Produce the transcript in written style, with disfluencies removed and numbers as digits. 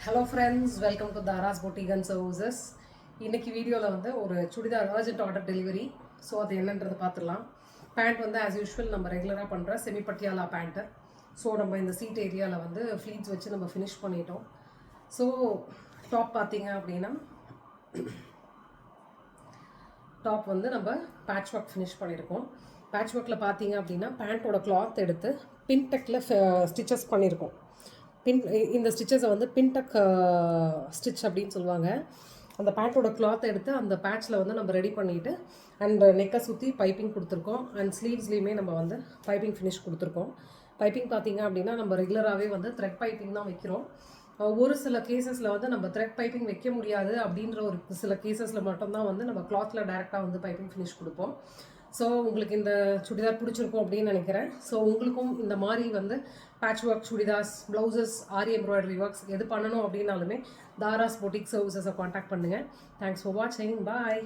Hello friends, welcome to Tara's boutique and services. இன்றைக்கி வீடியோவில் வந்து ஒரு churidar urgent order delivery. So அது என்னன்றதை பார்த்துடலாம். பேண்ட் வந்து ஆஸ் யூஷுவல் நம்ம ரெகுலராக பண்ணுற செமி பட்டியாலா பேண்ட்டு. ஸோ நம்ம இந்த சீட் ஏரியாவில் வந்து ஃப்ளீட்ஸ் வச்சு நம்ம ஃபினிஷ் பண்ணிட்டோம். ஸோ டாப் பார்த்தீங்க அப்படின்னா டாப் வந்து நம்ம பேட்ச் ஒர்க் ஃபினிஷ் பண்ணியிருக்கோம். பேட்ச் ஒர்க்கில் பார்த்தீங்க அப்படின்னா பேண்ட்டோட கிளாத் எடுத்து பின்டெக்கில் ஸ்டிச்சஸ் பண்ணியிருக்கோம். இந்த ஸ்டிச்சஸை வந்து பின்டக் ஸ்டிச் அப்படின்னு சொல்லுவாங்க. அந்த பேண்ட்டோட கிளாத்தை எடுத்து அந்த பேட்சில் வந்து நம்ம ரெடி பண்ணிவிட்டு அண்ட் நெக்கை சுற்றி பைப்பிங் கொடுத்துருக்கோம். அண்ட் ஸ்லீவ்ஸ்லேயுமே நம்ம வந்து பைப்பிங் ஃபினிஷ் கொடுத்துருக்கோம். பைப்பிங் பார்த்தீங்க அப்படின்னா நம்ம ரெகுலராகவே வந்து த்ரெட் பைப்பிங் தான் வைக்கிறோம். ஒரு சில கேசஸில் வந்து நம்ம த்ரெட் பைப்பிங் வைக்க முடியாது அப்படின்ற ஒரு சில கேசஸில் மட்டும்தான் வந்து நம்ம கிளாத்தில் டேரெக்டாக வந்து பைப்பிங் ஃபினிஷ் கொடுப்போம். ஸோ உங்களுக்கு இந்த சுடிதார் பிடிச்சிருக்கும் அப்படின்னு நினைக்கிறேன். ஸோ உங்களுக்கும் இந்த மாதிரி வந்து பேட்ச் ஒர்க் சுடிதார்ஸ், ப்ளவுசஸ், ஆரி எம்ப்ராய்டரி ஒர்க்ஸ் எது பண்ணணும் அப்படின்னாலுமே தாராஸ் பொட்டிக் சர்வீசஸை காண்டாக்ட் பண்ணுங்கள். தேங்க்ஸ் ஃபார் வாட்சிங். பாய்.